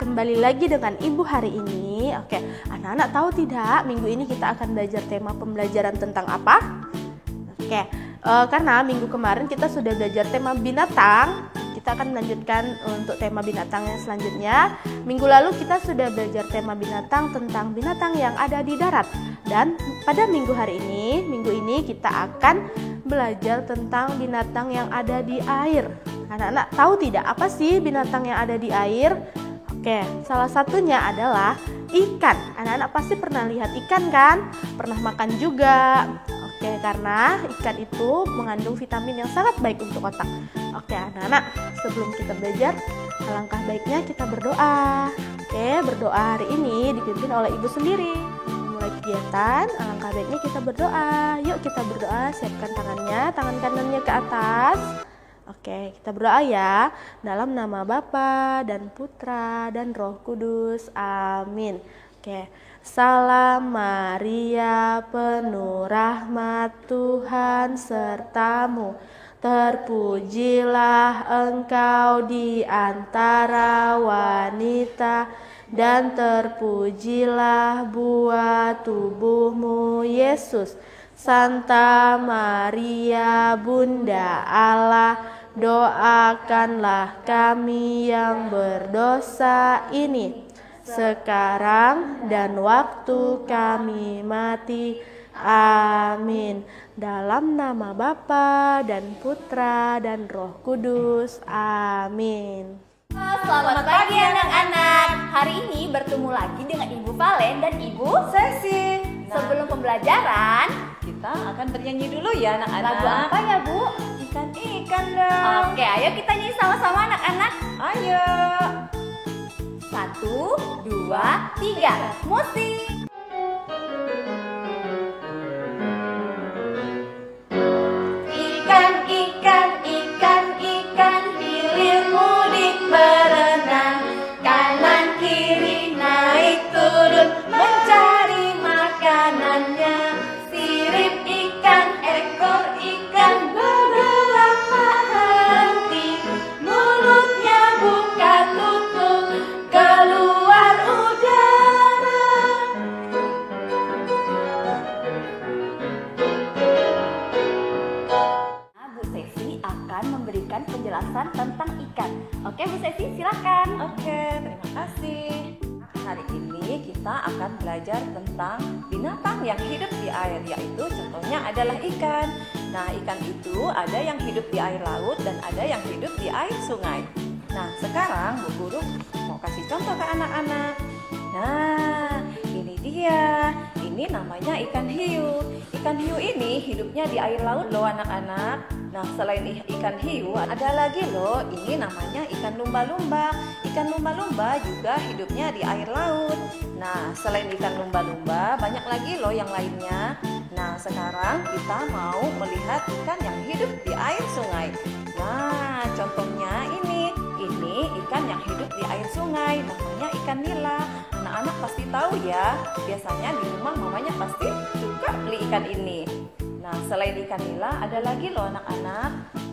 kembali lagi dengan Ibu hari ini. Oke, anak-anak tahu tidak minggu ini kita akan belajar tema pembelajaran tentang apa? Oke, karena minggu kemarin kita sudah belajar tema binatang, kita akan melanjutkan untuk tema binatang yang selanjutnya. Minggu lalu kita sudah belajar tema binatang tentang binatang yang ada di darat. Dan pada minggu ini kita akan belajar tentang binatang yang ada di air. Anak-anak tahu tidak apa sih binatang yang ada di air? Oke, salah satunya adalah ikan. Anak-anak pasti pernah lihat ikan kan? Pernah makan juga. Oke, karena ikan itu mengandung vitamin yang sangat baik untuk otak. Oke, anak-anak, sebelum kita belajar, alangkah baiknya kita berdoa. Oke, berdoa hari ini dipimpin oleh Ibu sendiri. Mulai kegiatan, alangkah baiknya kita berdoa. Yuk kita berdoa, siapkan tangannya, tangan kanannya ke atas. Oke, kita berdoa ya. Dalam nama Bapa dan Putra dan Roh Kudus. Amin. Oke. Salam Maria, penuh rahmat Tuhan sertamu. Terpujilah engkau di antara wanita, dan terpujilah buah tubuhmu Yesus. Santa Maria, Bunda Allah, doakanlah kami yang berdosa ini, sekarang dan waktu kami mati. Amin. Dalam nama Bapa dan Putra dan Roh Kudus. Amin. Selamat pagi anak-anak. Hari ini bertemu lagi dengan Ibu Valen dan Ibu Sesi. Sebelum pembelajaran, kita akan bernyanyi dulu ya anak-anak. lagu apa ya Bu? Ikan-ikan dong. Oke, ayo kita nyanyi sama-sama anak-anak. Ayo. 1, 2, 3, musik. Ikan, ikan, ikan, ikan, hilir mudik berenang, kanan kiri naik turun mencari makanannya. Sirip ikan, ekor ikan bergerak tak henti, mulutnya buka tutup keluar udara. Bu Sesi akan memberikan penjelasan tentang ikan. Oke Bu Sesi, silakan. Oke, terima kasih. Hari ini kita akan belajar tentang binatang yang hidup di air, yaitu contohnya adalah ikan. Nah, ikan itu ada yang hidup di air laut dan ada yang hidup di air sungai. Nah, sekarang Bu Guru mau kasih contoh ke anak-anak. Nah, ini dia. Ini namanya ikan hiu. Ikan hiu ini hidupnya di air laut loh anak-anak. Nah, selain ikan hiu, ada lagi loh, ini namanya ikan lumba-lumba. Ikan lumba-lumba juga hidupnya di air laut. Nah, selain ikan lumba-lumba, banyak lagi loh yang lainnya. Nah, sekarang kita mau melihat ikan yang hidup di air sungai. Nah, contohnya ini ikan yang hidup di air sungai, namanya ikan nila. Anak-anak pasti tahu ya, biasanya di rumah mamanya pasti suka beli ikan ini. Nah, selain ikan nila ada lagi loh anak-anak.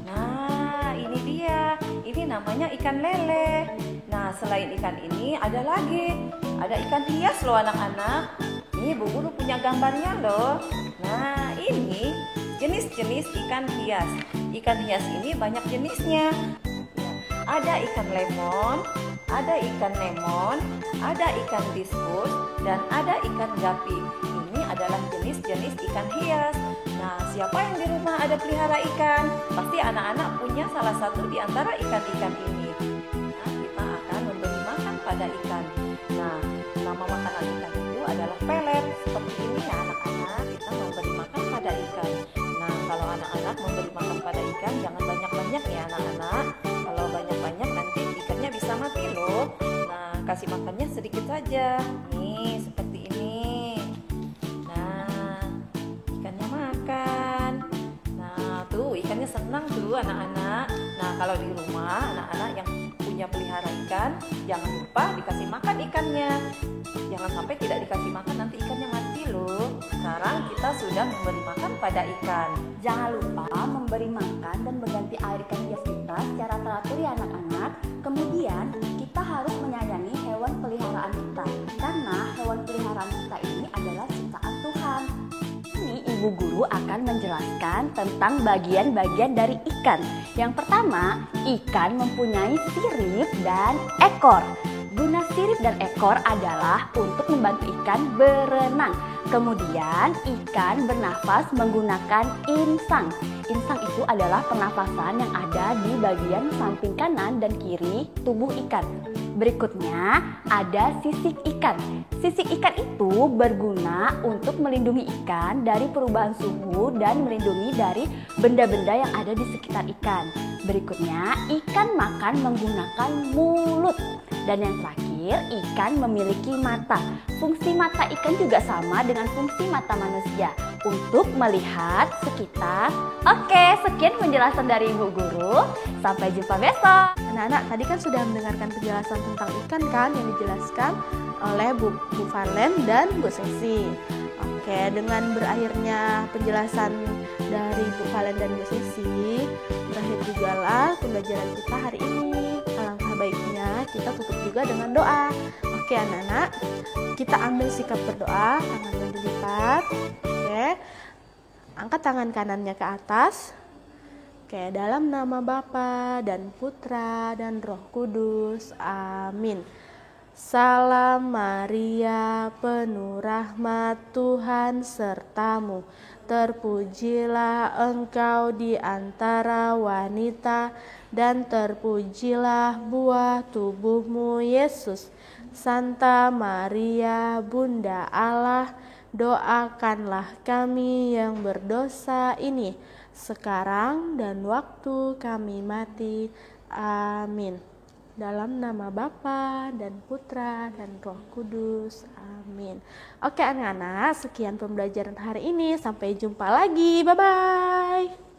Nah, ini dia. Ini namanya ikan lele. Nah, selain ikan ini ada lagi. Ada ikan hias loh anak-anak. Nih, Bu Guru punya gambarnya loh. Nah, ini jenis-jenis ikan hias. Ikan hias ini banyak jenisnya. Ada ikan lemon, ada ikan lemon, ada ikan diskus, dan ada ikan gapi. Ini adalah jenis-jenis ikan hias. Nah, siapa yang di rumah ada pelihara ikan? Pasti anak-anak punya salah satu di antara ikan-ikan ini. Nah, kita akan memberi makan pada ikan. Nah, nama makanan ikan itu adalah pelet. Seperti ini ya anak-anak, kita memberi makan pada ikan. Nah, kalau anak-anak memberi makan pada ikan, jangan banyak-banyak ya anak-anak. Kalau banyak-banyak nanti ikannya bisa mati loh. Nah, kasih makannya sedikit saja. Nih, seperti ini. Nah, ikannya makan. Nah, tuh ikannya senang tuh anak-anak. Nah, kalau di rumah anak-anak yang punya pelihara ikan, jangan lupa dikasih makan ikannya. Jangan sampai tidak dikasih makan, nanti ikannya mati loh. Sekarang kita sudah memberi makan pada ikan. Jangan lupa memberi makan dan mengganti air ikan hias kita secara teratur ya anak-anak. Kemudian kita harus menyayangi hewan Ibu Guru akan menjelaskan tentang bagian-bagian dari ikan. Yang pertama, ikan mempunyai sirip dan ekor. Guna sirip dan ekor adalah untuk membantu ikan berenang. Kemudian ikan bernafas menggunakan insang. Insang itu adalah pernafasan yang ada di bagian samping kanan dan kiri tubuh ikan. Berikutnya ada sisik ikan. Sisik ikan itu berguna untuk melindungi ikan dari perubahan suhu dan melindungi dari benda-benda yang ada di sekitar ikan. Berikutnya, ikan makan menggunakan mulut. Dan yang terakhir, ikan memiliki mata. Fungsi mata ikan juga sama dengan fungsi mata manusia untuk melihat sekitar. Oke, sekian penjelasan dari Ibu Guru. Sampai jumpa besok. Anak-anak tadi kan sudah mendengarkan penjelasan tentang ikan kan yang dijelaskan oleh Bu Valen dan Bu Sesi. Oke, dengan berakhirnya penjelasan dari Bu Valen dan Bu Sesi, berakhir juga lah pembelajaran kita hari ini. Alangkah baiknya kita tutup juga dengan doa. Oke anak-anak, kita ambil sikap berdoa, tangannya dilipat. Oke, angkat tangan kanannya ke atas. Oke, dalam nama Bapa dan Putra dan Roh Kudus. Amin. Salam Maria, penuh rahmat Tuhan sertamu. Terpujilah engkau di antara wanita, dan terpujilah buah tubuhmu Yesus. Santa Maria, Bunda Allah, doakanlah kami yang berdosa ini, sekarang dan waktu kami mati. Amin. Dalam nama Bapa dan Putra dan Roh Kudus. Amin. Oke anak-anak, sekian pembelajaran hari ini. Sampai jumpa lagi. Bye-bye.